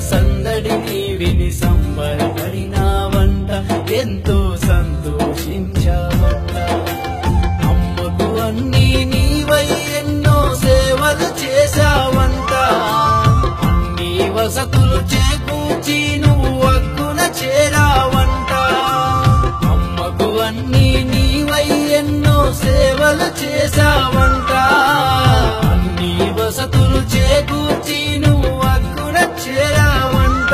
సందడిని విని సంబరపడినావంట, ఎంతో సంతోషించావంట. అమ్మకు అన్నీ నీవై ఎన్నో సేవలు చేశావంట, అన్ని వసతులు చేకూర్చి నువ్వు హక్కున చేరావంట. అమ్మకు అన్నీ నీవై ఎన్నో సేవలు చేశావంట, అన్ని వసతులు చేకూర్చి నువ్వు హక్కున చేరావంట.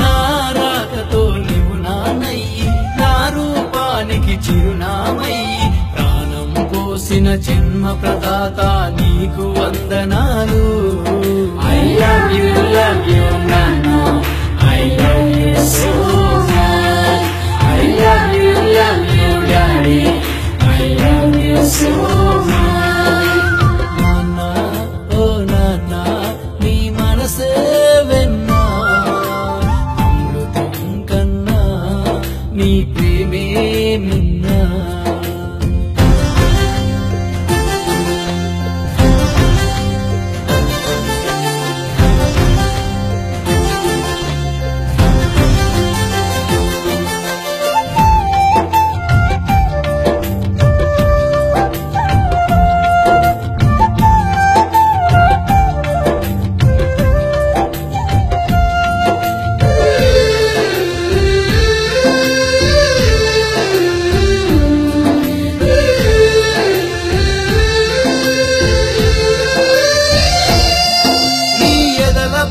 నా రాకతో నీవు నాన్నయ్యి, నా రూపానికి చిరునామయ్యి, ప్రాణం పోసిన జన్మ ప్రదాత నీకు వందనాలు. I love you Nana, I love you so much. I love you Daddy, I love you so much. Nana, oh Nana, నీ మనసే వెన్నా, అమృతం కన్నా నీ ప్రేమే మిన్నా.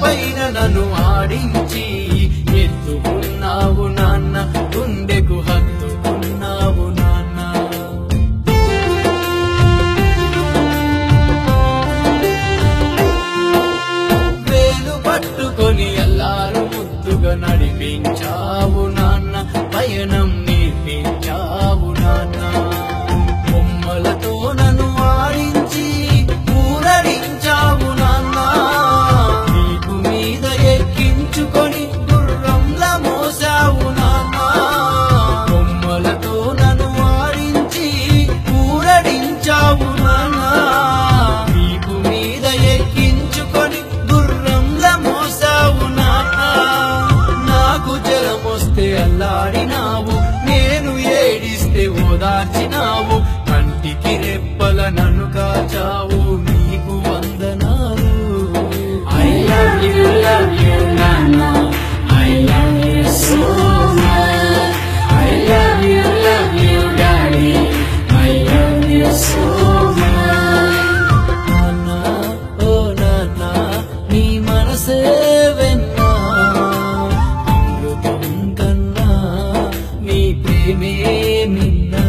పైన నన్ను ఆడించి ఎత్తుకున్నావు నాన్న, గుండెకు హత్తుకున్నావు నాన్న. వేలు పట్టుకొని ఎల్లారు ముద్దుగా నడిపించావు నాన్న, పయనం నేర్పించావు నాన్న. బొమ్మలతో నన్ను ఆడించి ఊరడించావు నాన్న, ఎక్కించుకొని గుర్రంలా మోసావు నాన్న. బొమ్మలతో నన్ను ఆడించి ఊరడించావు నాన్న, వీపు మీద ఎక్కించుకొని గుర్రంలా మోసావు నాన్న. నాకు జలమొస్తే అల్లాడినావు, నేను ఏడిస్తే ఓదార్చినావు, కంటికి రెప్పల నన్ను కాచావు, నీకు వందనాలు. I love you Nana, I love you so much. I love you Daddy, I love you so much. Nana, oh Nana, నీ మనసే వెన్నా, అమృతం కన్నా నీ ప్రేమే మిన్నా.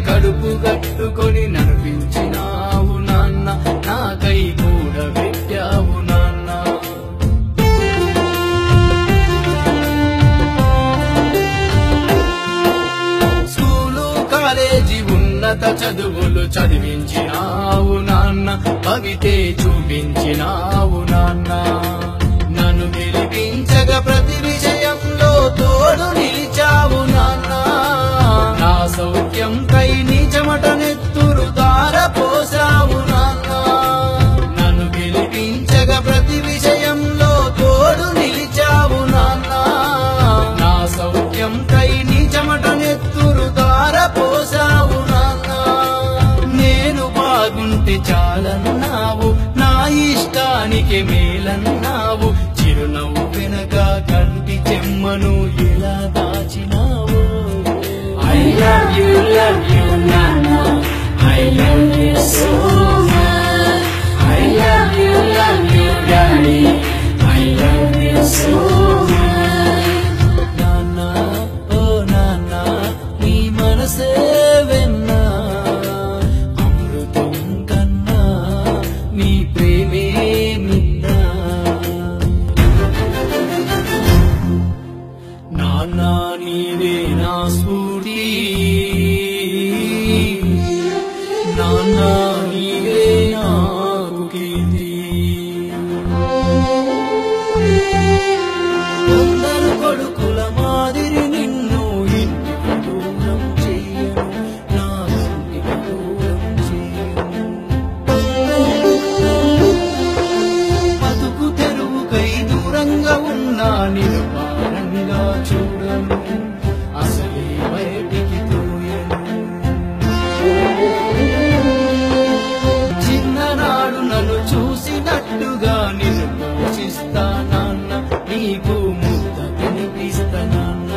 కడుపు కట్టుకొని నడిపించినావు నాన్న, నాకై కూడా పెట్టావు నాన్న. స్కూలు కాలేజీ ఉన్నత చదువులు చదివించినావు నాన్న, పగితే చూపించినావు నాన్న. నన్ను గెలిపించగా ప్రతి విషయంలో తోడు నిలిచావు నాన్న. నా సౌఖ్యం కై నీ చెమట నెత్తురు ధారపోసావు నాన్న. నన్ను గెలిపించగా ప్రతి విషయంలో తోడు నిలిచావు నాన్న. నా సౌఖ్యం కై నీ చెమట నెత్తురు ధారపోసావు నాన్న. నేను బాగుంటే చాలన్నావు, నా ఇష్టానికి మేలన్నావు, చిరునవ్వు వెనక కంటి చెమ్మను ఎలా దాచినావు. I love you Nana, I love you so much. I love you Daddy, I love you so much. Nana, oh Nana, నీ మనసే వెన్న నిన్ను పారంగా చూడను, అసలే బయటికి తోయను. చిన్ననాడు నన్ను చూసినట్టుగా నిన్ను పోషిస్తా నాన్న, నీకు ముద్ద తినిపిస్తా నాన్న.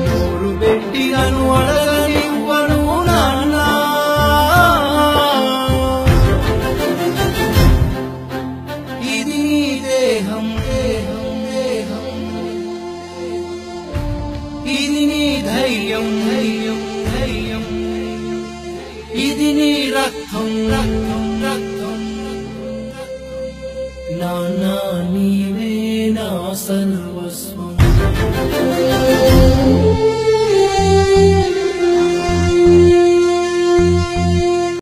నోరు పెట్టి నన్ను అడగనివ్వను నాన్న, ఇది నీ దేహం దేహం దేహం, ఇది నీ ధైర్యం ధైర్యం ధైర్యం, ఇది నీ రక్తం రక్తం రక్తం. నాన్న నీవే నా సర్వం.